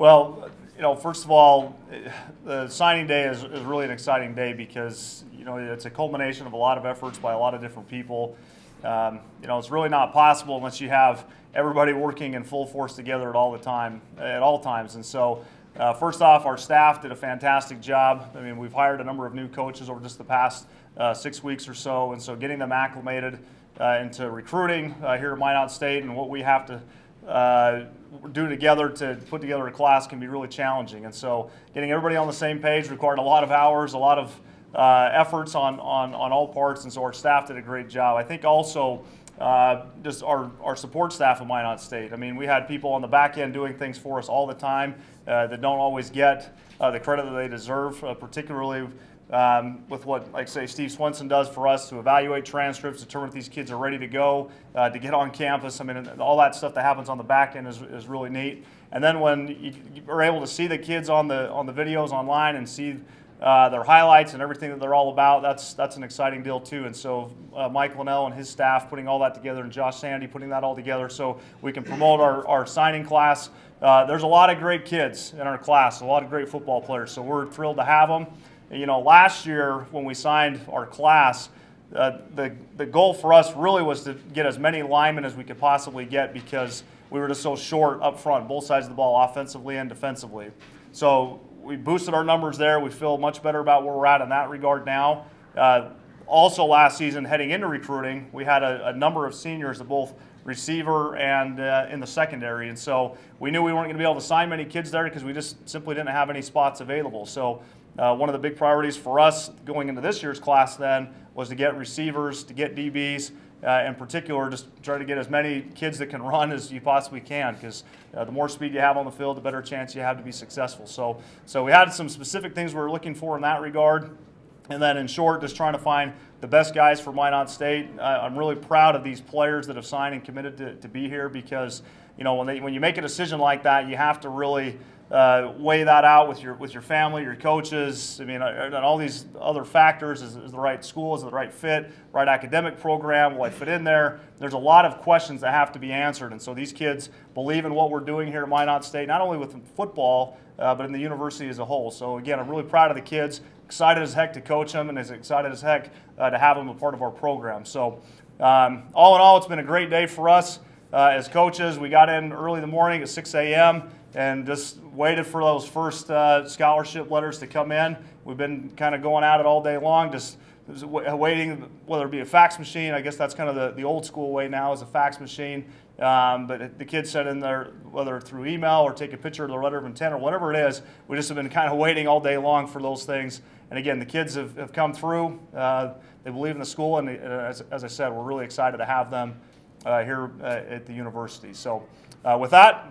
Well, first of all, the signing day is really an exciting day because, it's a culmination of a lot of efforts by a lot of different people. It's really not possible unless you have everybody working in full force together at all times. And so, first off, our staff did a fantastic job. I mean, we've hired a number of new coaches over just the past 6 weeks or so, and so getting them acclimated into recruiting here at Minot State and what we have to do together to put together a class can be really challenging. And so getting everybody on the same page required a lot of hours, a lot of efforts on all parts, and so our staff did a great job. I think also just our support staff at Minot State. I mean, we had people on the back end doing things for us all the time that don't always get the credit that they deserve, particularly with what, like say, Steve Swenson does for us to evaluate transcripts, determine if these kids are ready to go, to get on campus. I mean, all that stuff that happens on the back end is really neat. And then when you are able to see the kids on the videos online and see their highlights and everything that they're all about, that's an exciting deal too. And so Mike Linnell and his staff putting all that together, and Josh Sandy putting that all together so we can promote our signing class. There's a lot of great kids in our class, a lot of great football players, so we're thrilled to have them. Last year when we signed our class, the goal for us really was to get as many linemen as we could possibly get because we were just so short up front, both sides of the ball, offensively and defensively. So we boosted our numbers there. We feel much better about where we're at in that regard now. Also last season, heading into recruiting, we had a number of seniors at both receiver and in the secondary. And so we knew we weren't going to be able to sign many kids there because we just simply didn't have any spots available. So one of the big priorities for us going into this year's class then was to get receivers, to get DBs, in particular, just try to get as many kids that can run as you possibly can because the more speed you have on the field, the better chance you have to be successful. So we had some specific things we were looking for in that regard. And then in short, just trying to find the best guys for Minot State. I'm really proud of these players that have signed and committed to be here because, when you make a decision like that, you have to really weigh that out with your family, your coaches. I mean, and all these other factors. Is the right school? Is it the right fit? Right academic program? Will I fit in there? There's a lot of questions that have to be answered. And so these kids believe in what we're doing here at Minot State, not only with football, but in the university as a whole. So again, I'm really proud of the kids. Excited as heck to coach them, and as excited as heck to have them a part of our program. So all in all, it's been a great day for us as coaches. We got in early in the morning at 6 a.m. and just waited for those first scholarship letters to come in. We've been kind of going at it all day long, just waiting, whether it be a fax machine. I guess that's kind of the old school way now, is a fax machine. But the kids sent in there, whether through email or take a picture of the letter of intent or whatever it is. We just have been kind of waiting all day long for those things. And again, the kids have come through. They believe in the school, and as I said, we're really excited to have them here at the university. So with that,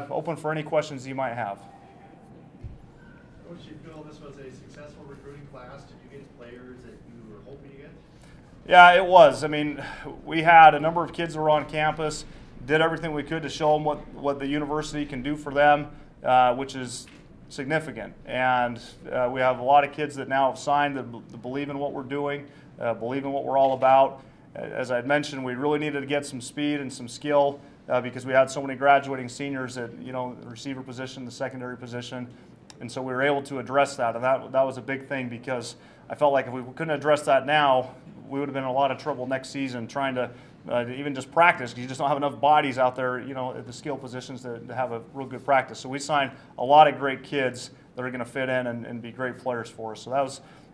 open for any questions you might have. Coach, do you feel this was a successful recruiting class? Did you get players that you were hoping to get? Yeah, it was. I mean, we had a number of kids that were on campus, did everything we could to show them what the university can do for them, which is significant. And we have a lot of kids that now have signed that believe in what we're doing, believe in what we're all about. As I had mentioned, we really needed to get some speed and some skill because we had so many graduating seniors at the receiver position, the secondary position, and so we were able to address that. And that was a big thing because I felt like if we couldn't address that now, we would have been in a lot of trouble next season trying to even just practice because you just don't have enough bodies out there, at the skill positions to have a real good practice. So we signed a lot of great kids that are going to fit in and be great players for us. So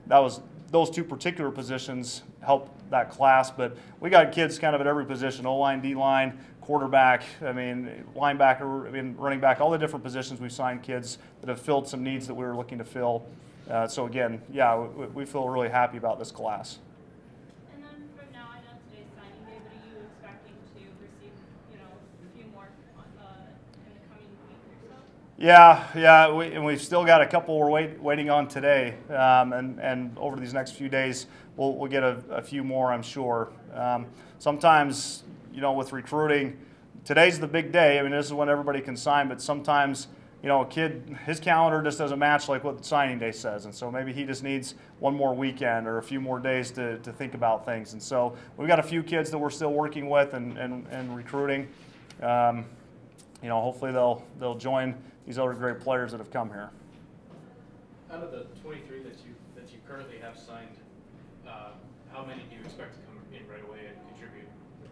that was those two particular positions helped that class, but we got kids kind of at every position: O-line, D-line, quarterback, linebacker, running back, all the different positions. We've signed kids that have filled some needs that we were looking to fill. So again, yeah, we feel really happy about this class. And then from now, I know today's signing day, but are you expecting to receive, a few more in the coming week or so? Yeah, and we've still got a couple we're waiting on today, and over these next few days, we'll get a few more, I'm sure. Sometimes, with recruiting, today's the big day. I mean, this is when everybody can sign, but sometimes, a kid, his calendar just doesn't match like what the signing day says, and so maybe he just needs one more weekend or a few more days to think about things. And so we've got a few kids that we're still working with and recruiting. hopefully they'll join these other great players that have come here. Out of the 23 that you currently have signed, how many do you expect to come in right away and contribute?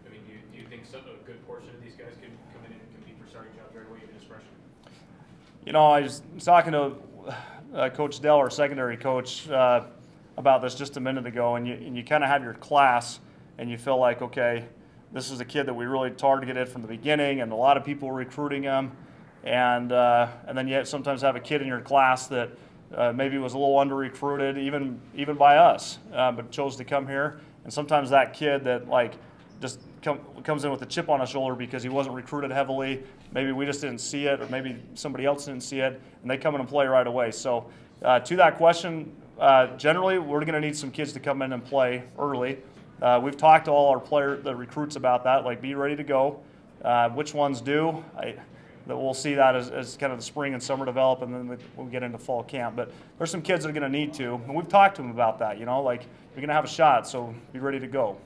I mean, do you think a good portion of these guys can come in and compete for starting jobs right away, even as freshmen? I was talking to Coach Dell, our secondary coach, about this just a minute ago, and you kind of have your class, and you feel like, okay, this is a kid that we really targeted from the beginning, and a lot of people were recruiting him, and then you sometimes have a kid in your class that maybe was a little under-recruited, even by us, but chose to come here. And sometimes that kid that just comes in with a chip on his shoulder because he wasn't recruited heavily, maybe we just didn't see it, or maybe somebody else didn't see it, and they come in and play right away. So to that question, generally we're going to need some kids to come in and play early. We've talked to all our the recruits about that, be ready to go. Which ones do? That we'll see that as kind of the spring and summer develop, and then we'll get into fall camp. But there's some kids that are going to need to, and we've talked to them about that. You're going to have a shot, so be ready to go.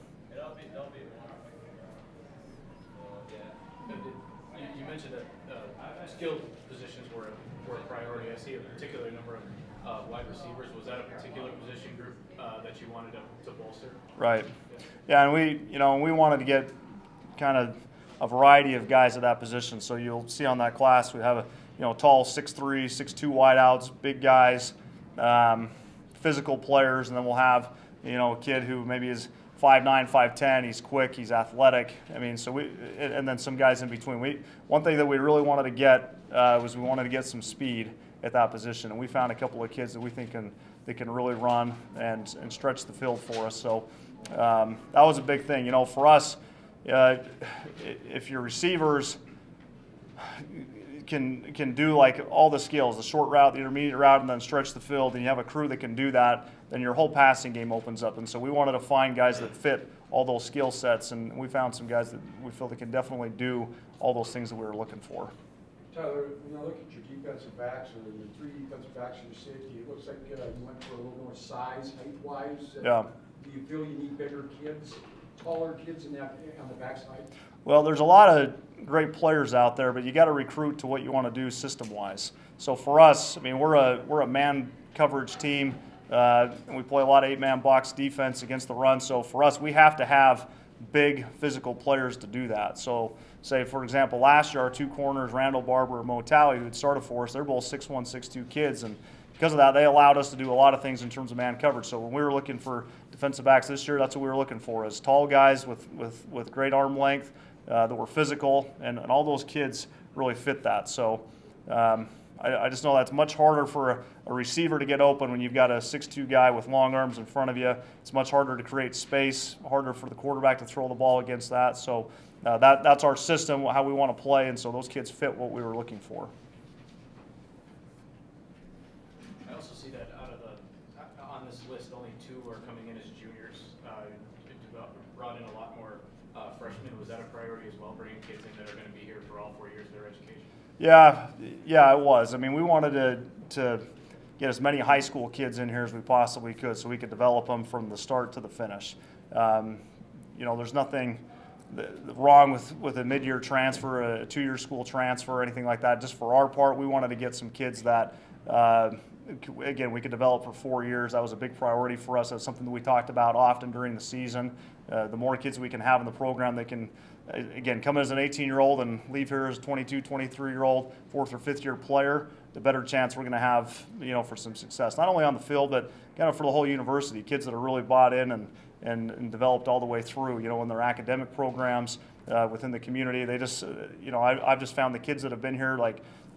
You mentioned that skilled positions were a priority. I see a particular number of wide receivers. Was that a particular position group that you wanted to bolster? Right. Yeah, and we wanted to get kind of a variety of guys at that position. So you'll see on that class we have a tall 6'3", 6'2" wideouts, big guys, physical players, and then we'll have a kid who maybe is 5'9", 5'10". He's quick, he's athletic. I mean, and then some guys in between. One thing that we really wanted to get was we wanted to get some speed at that position, and we found a couple of kids that we think can really run and stretch the field for us. So that was a big thing. For us, if your receivers can do all the skills, the short route, the intermediate route, and then stretch the field, and you have a crew that can do that, then your whole passing game opens up. And so we wanted to find guys that fit all those skill sets, and we found some guys that we feel that can definitely do all those things that we were looking for. Tyler, when I look at your defensive backs, or your three defensive backs and your safety, it looks like you went for a little more size, height-wise. Yeah. Do you feel you need bigger kids, taller kids on the backside? Well, there's a lot of great players out there, but you got to recruit to what you want to do system-wise. So for us, I mean, we're a man coverage team, and we play a lot of 8-man box defense against the run. So for us, we have to have big physical players to do that. So say, for example, last year our two corners, Randall Barber and Mo Talley, who had started for us, they're both 6'1", 6'2" kids, and because of that, they allowed us to do a lot of things in terms of man coverage. So when we were looking for defensive backs this year, that's what we were looking for, is tall guys with great arm length that were physical, and all those kids really fit that. So I just know that's much harder for a receiver to get open when you've got a 6'2" guy with long arms in front of you. It's much harder to create space, harder for the quarterback to throw the ball against that. So that's our system, how we want to play, and so those kids fit what we were looking for. I also see that on this list, only 2 are coming in as juniors. You brought in a lot more freshmen. Was that a priority as well, bringing kids in that are going to be here for all 4 years of their education? Yeah, it was. I mean, we wanted to get as many high school kids in here as we possibly could so we could develop them from the start to the finish. There's nothing wrong with a mid-year transfer, a 2-year school transfer, or anything like that. Just for our part, we wanted to get some kids that, again, we could develop for 4 years. That was a big priority for us. That's something that we talked about often during the season. The more kids we can have in the program, they can, again, come as an 18-year-old and leave here as a 22, 23-year-old, 4th or 5th year player, the better chance we're going to have, for some success. Not only on the field, but kind of for the whole university. Kids that are really bought in and developed all the way through, in their academic programs, within the community. They just, I've just found the kids that have been here,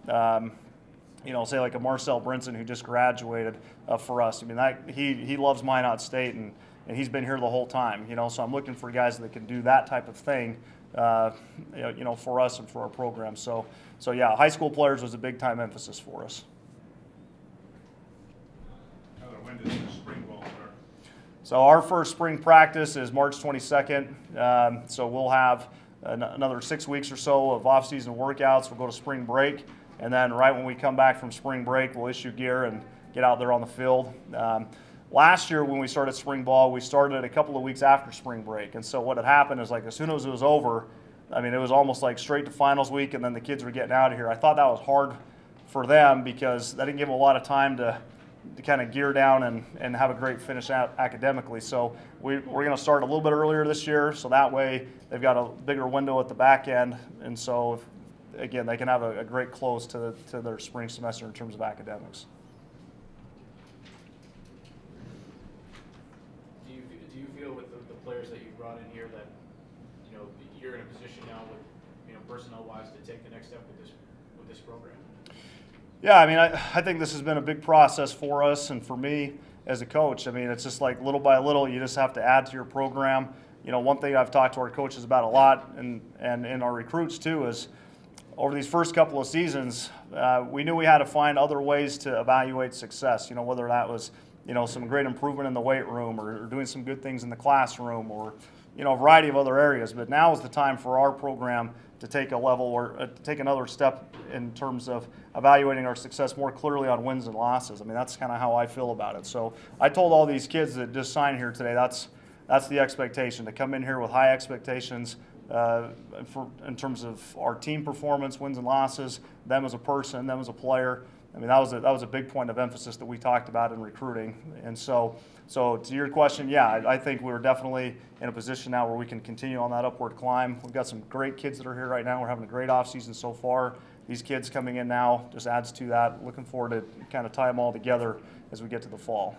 say like a Marcel Brinson who just graduated for us. I mean, he loves Minot State, and he's been here the whole time. So I'm looking for guys that can do that type of thing, for us and for our program. So yeah, high school players was a big time emphasis for us. When does the spring ball start? So our first spring practice is March 22nd. So we'll have another 6 weeks or so of off-season workouts. We'll go to spring break, and then right when we come back from spring break, we'll issue gear and get out there on the field. Last year when we started spring ball, we started a couple of weeks after spring break, and so what had happened is, as soon as it was over, I mean, it was almost like straight to finals week, and then the kids were getting out of here. I thought that was hard for them because that didn't give them a lot of time to kind of gear down and have a great finish out academically. So we're going to start a little bit earlier this year, so that way they've got a bigger window at the back end, and so again, they can have a great close to their spring semester in terms of academics. Do you feel with the players that you brought in here that, you know, you're in a position now with, you know, personnel-wise to take the next step with this program? Yeah, I mean, I think this has been a big process for us and for me as a coach. I mean, it's just like little by little, you just have to add to your program. You know, one thing I've talked to our coaches about a lot and in our recruits too is over these first couple of seasons, we knew we had to find other ways to evaluate success, you know, whether that was, you know, some great improvement in the weight room or doing some good things in the classroom or, you know, a variety of other areas. But now is the time for our program to take a level or take another step in terms of evaluating our success more clearly on wins and losses. I mean, that's kind of how I feel about it. So I told all these kids that just signed here today, that's the expectation, to come in here with high expectations in terms of our team performance, wins and losses, them as a person, them as a player. I mean, that was a big point of emphasis that we talked about in recruiting. And so to your question, yeah, I think we're definitely in a position now where we can continue on that upward climb. We've got some great kids that are here right now. We're having a great offseason so far. These kids coming in now just adds to that. Looking forward to kind of tie them all together as we get to the fall.